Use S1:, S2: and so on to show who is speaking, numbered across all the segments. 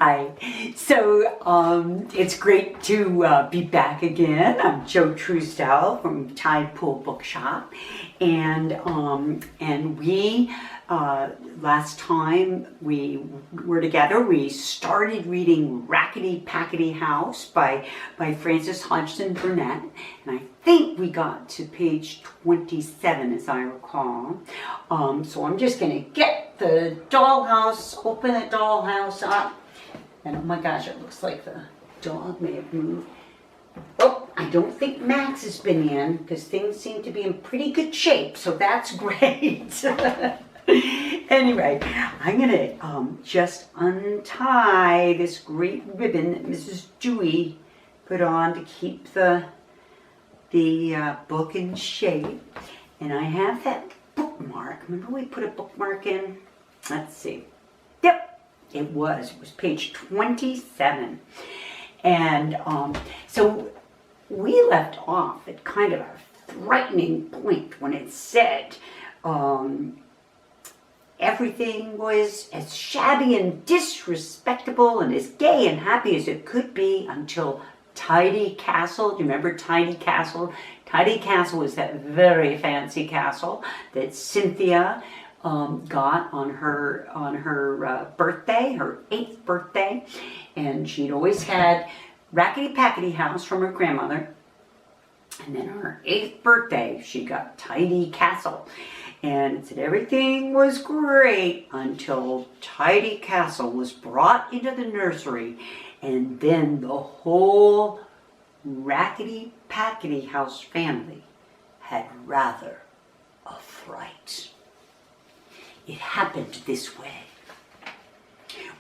S1: Hi. So it's great to be back again. I'm Jo Truesdell from Tide Pool Bookshop, and we last time we were together, we started reading Racketty, Packetty House by Frances Hodgson Burnett, and I think we got to page 27 as I recall. So I'm just going to get the dollhouse, open the dollhouse up, and oh my gosh, it looks like the dog may have moved. Oh, I don't think Max has been in because things seem to be in pretty good shape, so that's great. Anyway, I'm going to just untie this great ribbon that Mrs. Dewey put on to keep the book in shape. And I have that bookmark. Remember we put a bookmark in? Let's see. Yep, it was page 27. And so we left off at kind of a frightening point when it said everything was as shabby and disrespectable and as gay and happy as it could be until Tidy Castle. Do you remember Tidy Castle? Tidy Castle was that very fancy castle that Cynthia got on her birthday, her 8th birthday, and she'd always had Racketty Packetty House from her grandmother, and then on her 8th birthday she got Tidy Castle. And it said everything was great until Tidy Castle was brought into the nursery, and then the whole Racketty Packetty House family had rather a fright. It happened this way.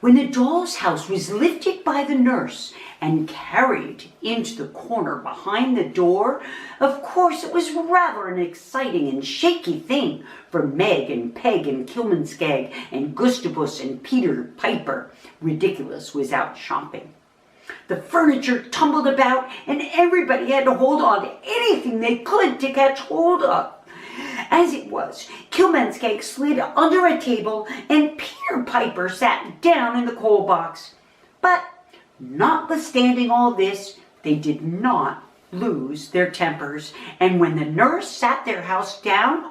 S1: When the doll's house was lifted by the nurse and carried into the corner behind the door, of course it was rather an exciting and shaky thing for Meg and Peg and Kilmanskeg and Gustavus and Peter Piper. Ridiculous was out shopping. The furniture tumbled about and everybody had to hold on to anything they could to catch hold of. As it was, Kilmanskeg slid under a table and Peter Piper sat down in the coal box. But notwithstanding all this, they did not lose their tempers, and when the nurse set their house down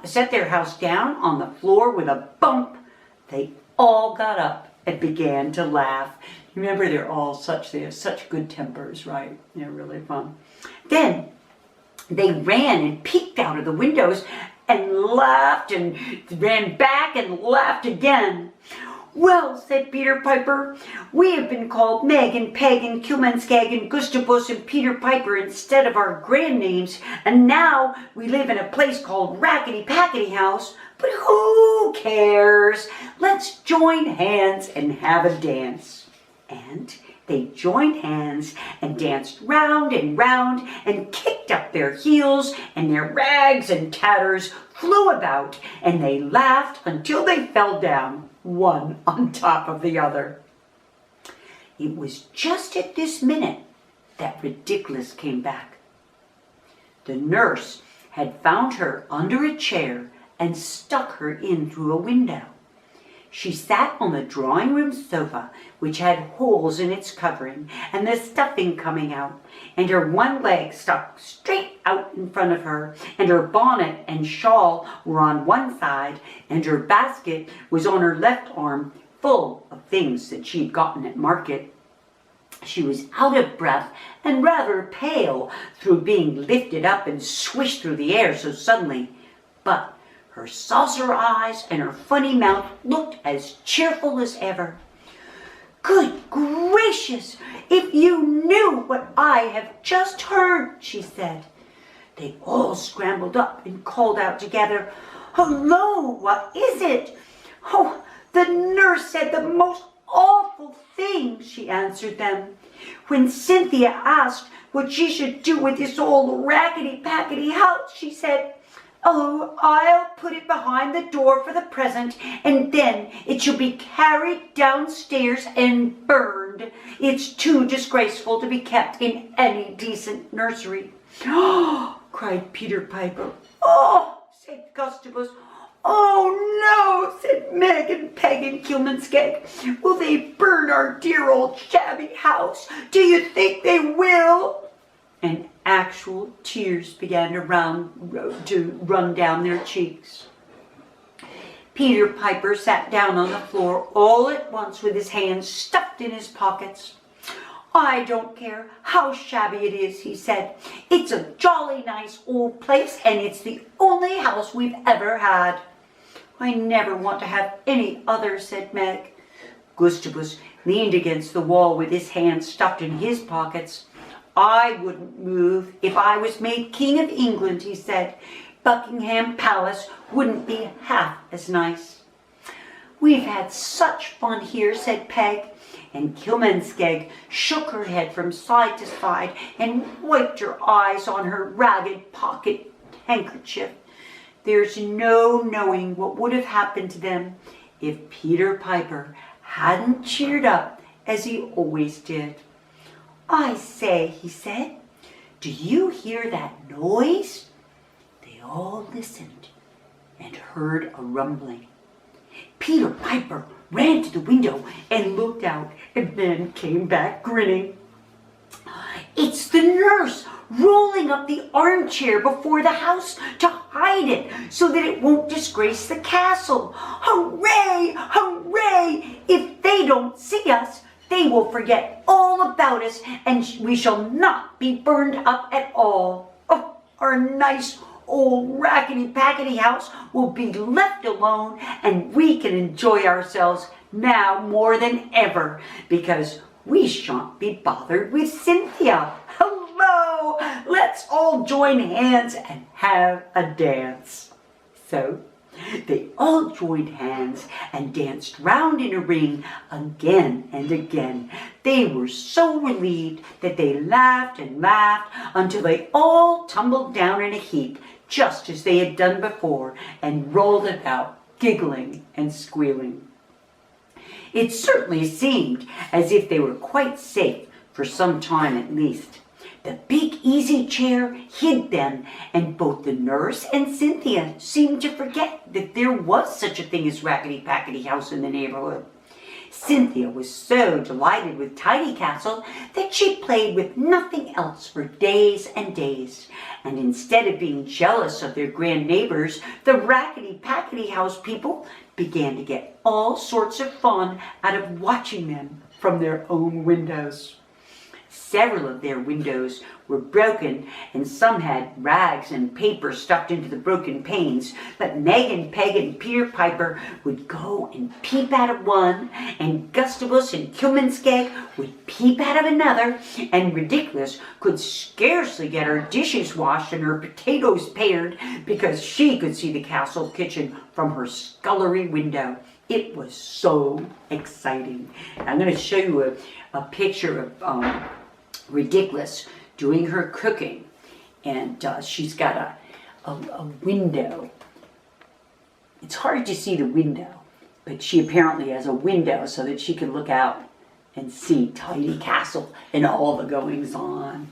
S1: on the floor with a bump, they all got up and began to laugh. Remember, they have such good tempers, right? They're really fun. Then they ran and peeked out of the windows and laughed and ran back and laughed again. Well, said Peter Piper, we have been called Meg and Peg and Kilmanskeg and Gustavus and Peter Piper instead of our grand names, and now we live in a place called Racketty Packetty House, but who cares? Let's join hands and have a dance. And they joined hands and danced round and kicked up their heels, and their rags and tatters flew about, and they laughed until they fell down, one on top of the other. It was just at this minute that Ridiculous came back. The nurse had found her under a chair and stuck her in through a window. She sat on the drawing room sofa, which had holes in its covering and the stuffing coming out, and her one leg stuck straight out in front of her, and her bonnet and shawl were on one side, and her basket was on her left arm, full of things that she'd gotten at market. She was out of breath and rather pale through being lifted up and swished through the air so suddenly, but her saucer eyes and her funny mouth looked as cheerful as ever. Good gracious, if you knew what I have just heard, she said. They all scrambled up and called out together, Hello, what is it? Oh, the nurse said the most awful thing, she answered them. When Cynthia asked what she should do with this old Racketty Packetty house, she said, Oh, I'll put it behind the door for the present, and then it shall be carried downstairs and burned. It's too disgraceful to be kept in any decent nursery. Oh, cried Peter Piper. Oh, said Gustavus. "Oh no," said Meg and Peg and Kilmanskeg. "Will they burn our dear old shabby house? Do you think they will?" And actual tears began to run down their cheeks. Peter Piper sat down on the floor all at once with his hands stuffed in his pockets. "I don't care how shabby it is," he said. "It's a jolly nice old place, and it's the only house we've ever had." "I never want to have any other," said Meg. Gustavus leaned against the wall with his hands stuffed in his pockets. "I wouldn't move if I was made King of England," he said. "Buckingham Palace wouldn't be half as nice." "We've had such fun here," said Peg, and Kilmanskeg shook her head from side to side and wiped her eyes on her ragged pocket handkerchief. There's no knowing what would have happened to them if Peter Piper hadn't cheered up as he always did. "I say," he said, "do you hear that noise?" They all listened and heard a rumbling. Peter Piper ran to the window and looked out, and then came back grinning. "It's the nurse rolling up the armchair before the house to hide it so that it won't disgrace the castle. Hooray! Hooray! If they don't see us, they will forget all about us, and we shall not be burned up at all. Oh, our nice old Racketty Packetty house will be left alone, and we can enjoy ourselves now more than ever, because we shan't be bothered with Cynthia. Hello! Let's all join hands and have a dance." So they all joined hands and danced round in a ring again and again. They were so relieved that they laughed and laughed until they all tumbled down in a heap, just as they had done before, and rolled about, giggling and squealing. It certainly seemed as if they were quite safe for some time at least. The big easy chair hid them, and both the nurse and Cynthia seemed to forget that there was such a thing as Racketty Packetty house in the neighborhood. Cynthia was so delighted with Tidy Castle that she played with nothing else for days and days. And instead of being jealous of their grand neighbors, the Racketty Packetty house people began to get all sorts of fun out of watching them from their own windows. Several of their windows were broken, and some had rags and paper stuffed into the broken panes, but Meg and Peg and Peter Piper would go and peep out of one, and Gustavus and Kilmanskeg would peep out of another, and Ridiculous could scarcely get her dishes washed and her potatoes pared because she could see the castle kitchen from her scullery window. It was so exciting. I'm going to show you a picture of Ridiculous doing her cooking, and she's got a window. It's hard to see the window, but she apparently has a window so that she can look out and see Tidy Castle and all the goings on.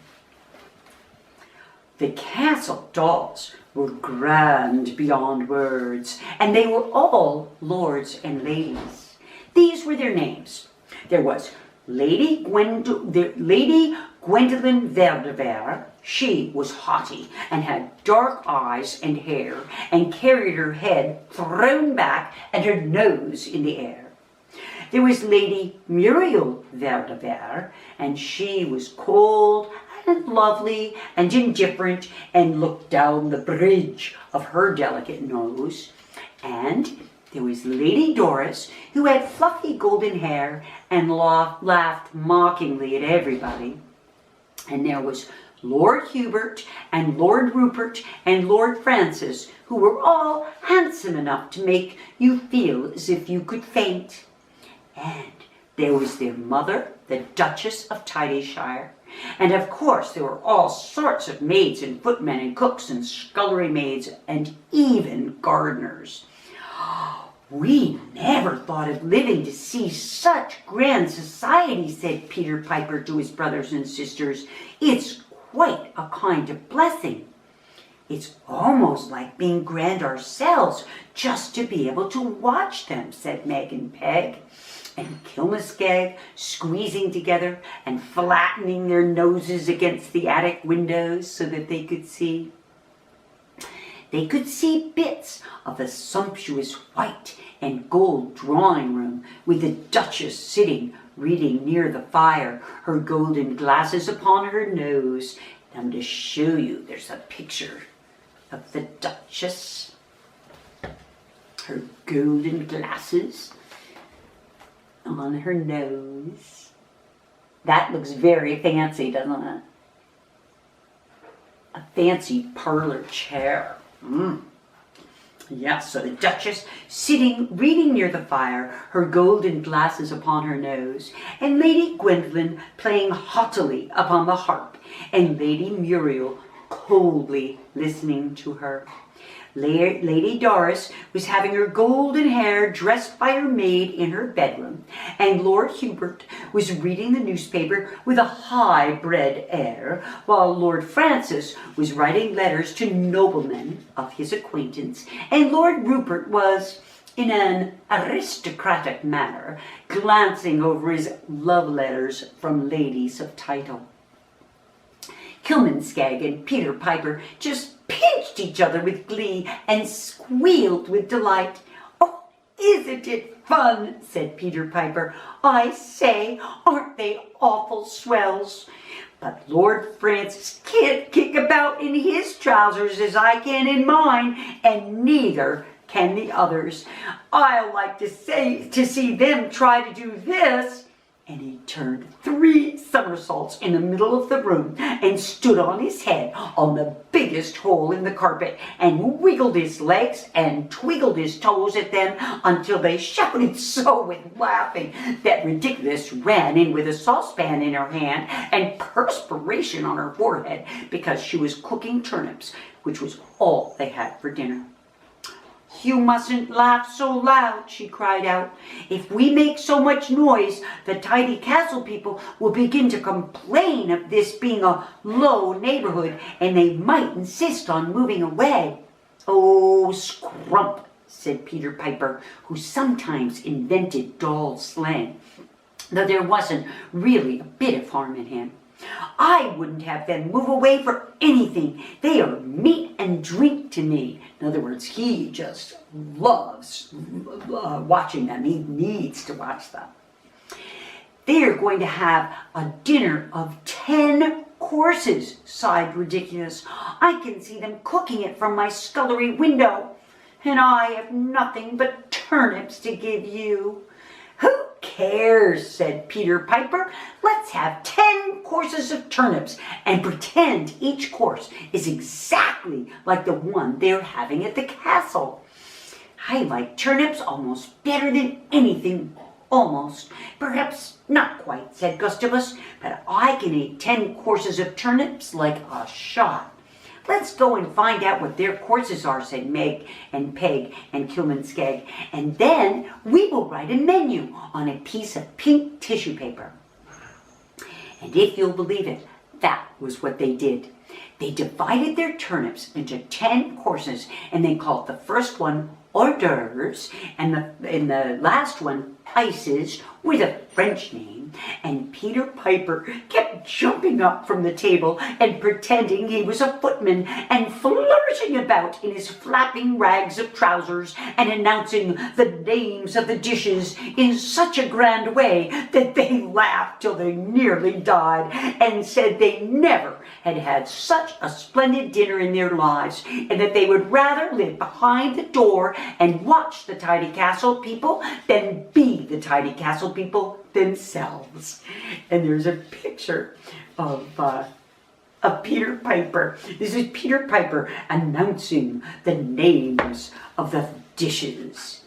S1: The castle dolls were grand beyond words, and they were all lords and ladies. These were their names. There was Lady Gwendolen Verdever. She was haughty and had dark eyes and hair and carried her head thrown back and her nose in the air. There was Lady Muriel Verdever, and she was cold and lovely and indifferent and looked down the bridge of her delicate nose. And there was Lady Doris, who had fluffy golden hair and laughed mockingly at everybody. And there was Lord Hubert and Lord Rupert and Lord Francis, who were all handsome enough to make you feel as if you could faint. And there was their mother, the Duchess of Tidyshire. And of course there were all sorts of maids and footmen and cooks and scullery maids and even gardeners. "We never thought of living to see such grand society," said Peter Piper to his brothers and sisters. "It's quite a kind of blessing." It's almost like being grand ourselves just to be able to watch them, said Meg and Peg. And Kilmaskeg, squeezing together and flattening their noses against the attic windows so that they could see. They could see bits of the sumptuous white and gold drawing room with the Duchess sitting reading near the fire, her golden glasses upon her nose. And to show you, there's a picture of the Duchess, her golden glasses on her nose. That looks very fancy, doesn't it? A fancy parlor chair. Yes, so the Duchess sitting, reading near the fire, her golden glasses upon her nose, and Lady Gwendolen playing haughtily upon the harp, and Lady Muriel coldly listening to her. Lady Doris was having her golden hair dressed by her maid in her bedroom, and Lord Hubert was reading the newspaper with a high-bred air, while Lord Francis was writing letters to noblemen of his acquaintance, and Lord Rupert was, in an aristocratic manner, glancing over his love letters from ladies of title. Kilmaskeg and Peter Piper just pinched each other with glee and squealed with delight. "Oh, isn't it fun?" said Peter Piper. "I say, aren't they awful swells? But Lord Francis can't kick about in his trousers as I can in mine, and neither can the others. I'll like to see them try to do this." And he turned 3 somersaults in the middle of the room and stood on his head on the biggest hole in the carpet and wiggled his legs and twiggled his toes at them until they shouted so with laughing that Ridiculous ran in with a saucepan in her hand and perspiration on her forehead because she was cooking turnips, which was all they had for dinner. "You mustn't laugh so loud," she cried out. "If we make so much noise, the Tidy Castle people will begin to complain of this being a low neighborhood, and they might insist on moving away." "Oh, scrump," said Peter Piper, who sometimes invented doll slang, though there wasn't really a bit of harm in him. "I wouldn't have them move away for anything. They are meat and drink to me." In other words, he just loves watching them. He needs to watch them. "They're going to have a dinner of 10 courses, sighed Ridiculous. "I can see them cooking it from my scullery window, and I have nothing but turnips to give you." "Who cares?" said Peter Piper. "Let's have 10 courses of turnips and pretend each course is exactly like the one they're having at the castle." "I like turnips almost better than anything." "Almost. Perhaps not quite," said Gustavus, "but I can eat 10 courses of turnips like a shot." "Let's go and find out what their courses are," said Meg and Peg and Kilmaskeg, "and then we will write a menu on a piece of pink tissue paper." And if you'll believe it, that was what they did. They divided their turnips into 10 courses, and they called the first one hors d'oeuvres, and the last one ices with a French name. And Peter Piper kept jumping up from the table and pretending he was a footman and flourishing about in his flapping rags of trousers and announcing the names of the dishes in such a grand way that they laughed till they nearly died and said they never had had such a splendid dinner in their lives, and that they would rather live behind the door and watch the Tidy Castle people than be the Tidy Castle people themselves. And there's a picture of Peter Piper. This is Peter Piper announcing the names of the dishes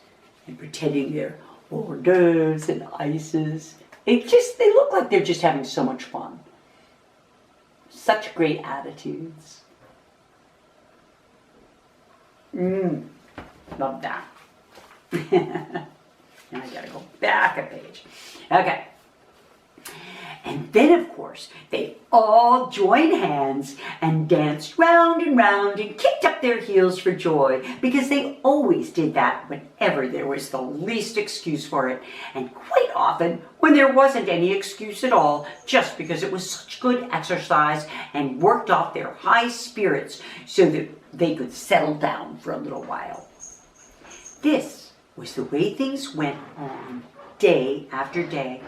S1: and pretending they're hors d'oeuvres and ices. They look like they're just having so much fun. Such great attitudes. Love that. Now I gotta go back a page. Okay. And then, of course, they all joined hands and danced round and round and kicked up their heels for joy, because they always did that whenever there was the least excuse for it, and quite often when there wasn't any excuse at all, just because it was such good exercise and worked off their high spirits so that they could settle down for a little while. This was the way things went on day after day.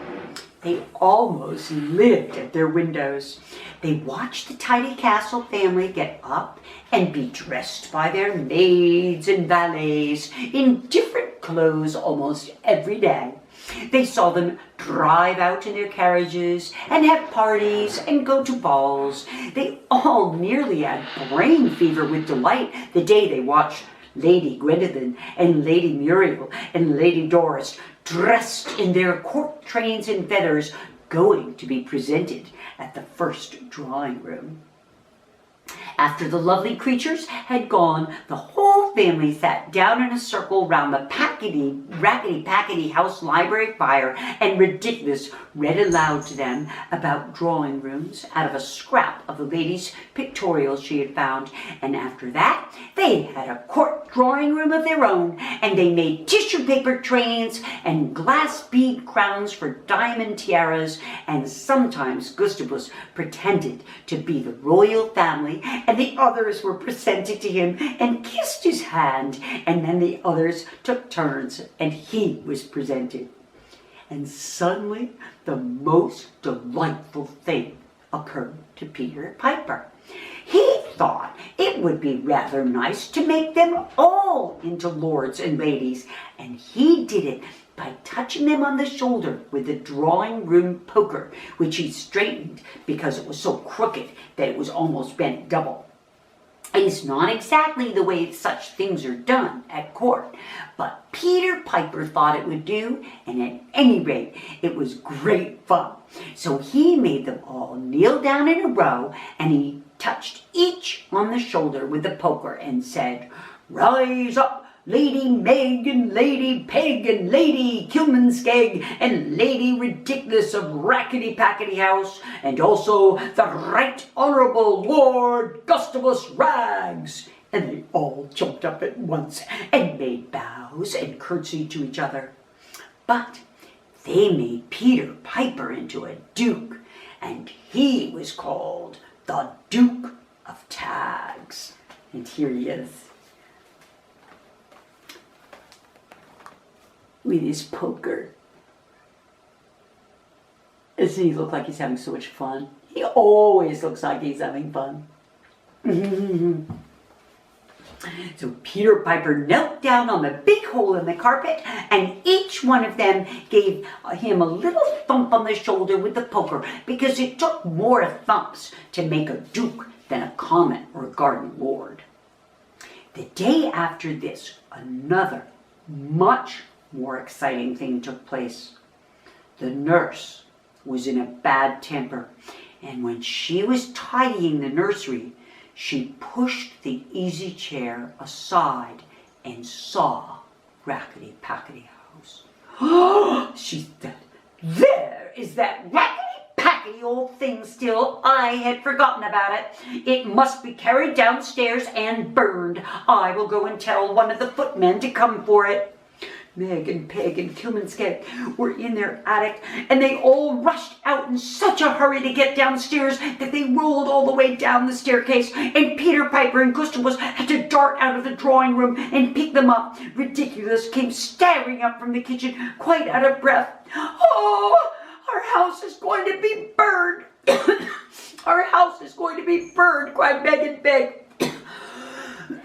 S1: They almost lived at their windows. They watched the Tidy Castle family get up and be dressed by their maids and valets in different clothes almost every day. They saw them drive out in their carriages and have parties and go to balls. They all nearly had brain fever with delight the day they watched Lady Gwendolen and Lady Muriel and Lady Doris, dressed in their court trains and feathers, going to be presented at the first drawing room. After the lovely creatures had gone, the whole family sat down in a circle round the Racketty Packetty house library fire, and Ridiculous read aloud to them about drawing rooms out of a scrap of the lady's pictorials she had found. And after that, they had a court drawing room of their own, and they made tissue paper trains and glass bead crowns for diamond tiaras, and sometimes Gustavus pretended to be the royal family, and the others were presented to him and kissed his hand, and then the others took turns and he was presented. And suddenly the most delightful thing occurred to Peter Piper. He thought it would be rather nice to make them all into lords and ladies, and he did it by touching them on the shoulder with the drawing room poker, which he straightened because it was so crooked that it was almost bent double. It's not exactly the way such things are done at court, but Peter Piper thought it would do, and at any rate, it was great fun. So he made them all kneel down in a row, and he touched each on the shoulder with the poker and said, "Rise up, Lady Meg and Lady Peg and Lady Kilmanskeg and Lady Ridiculous of Rackety Packety House, and also the Right Honourable Lord Gustavus Rags." And they all jumped up at once and made bows and curtsied to each other. But they made Peter Piper into a duke, and he was called the Duke of Tags. And here he is, with his poker. Doesn't he look like he's having so much fun? He always looks like he's having fun. So Peter Piper knelt down on the big hole in the carpet, and each one of them gave him a little thump on the shoulder with the poker, because it took more thumps to make a duke than a common or garden lord. The day after this, another much more exciting thing took place. The nurse was in a bad temper, and when she was tidying the nursery, she pushed the easy chair aside and saw Rackety Packety House. She said, "There is that Rackety Packety old thing still. I had forgotten about it. It must be carried downstairs and burned. I will go and tell one of the footmen to come for it." Meg and Peg and Kilmanskeg were in their attic, and they all rushed out in such a hurry to get downstairs that they rolled all the way down the staircase, and Peter Piper and Gustavus had to dart out of the drawing room and pick them up. Ridiculous came staggering up from the kitchen, quite out of breath. "Oh, our house is going to be burned." "Our house is going to be burned," cried Meg and Peg.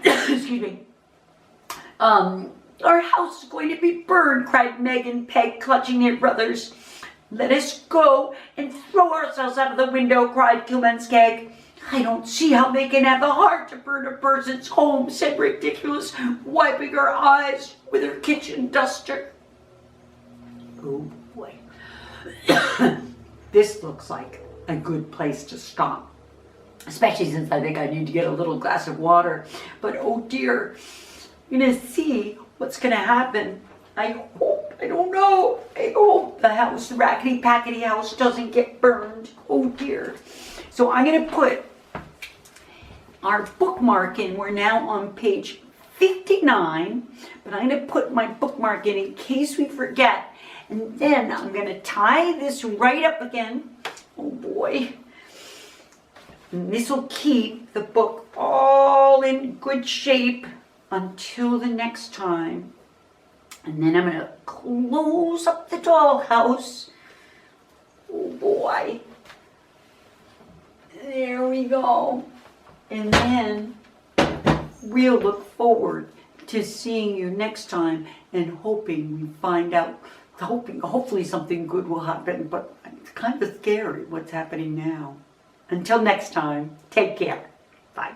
S1: Excuse me. "Our house is going to be burned," cried Meg and Peg, clutching their brothers. "Let us go and throw ourselves out of the window," cried Kilmanskeg. "I don't see how they can have the heart to burn a person's home," said Ridiculous, wiping her eyes with her kitchen duster. Oh boy. This looks like a good place to stop, especially since I think I need to get a little glass of water. But oh dear, I'm going to see what's going to happen. I hope I don't know. I hope the house, the Racketty Packetty house, doesn't get burned. Oh dear. So I'm going to put our bookmark in. We're now on page 59, but I'm going to put my bookmark in case we forget. And then I'm going to tie this right up again. Oh boy. And this will keep the book all in good shape until the next time. And then I'm going to close up the dollhouse. Oh boy. There we go. And then we'll look forward to seeing you next time and hoping we find out, hopefully something good will happen, but it's kind of scary what's happening now. Until next time, take care. Bye.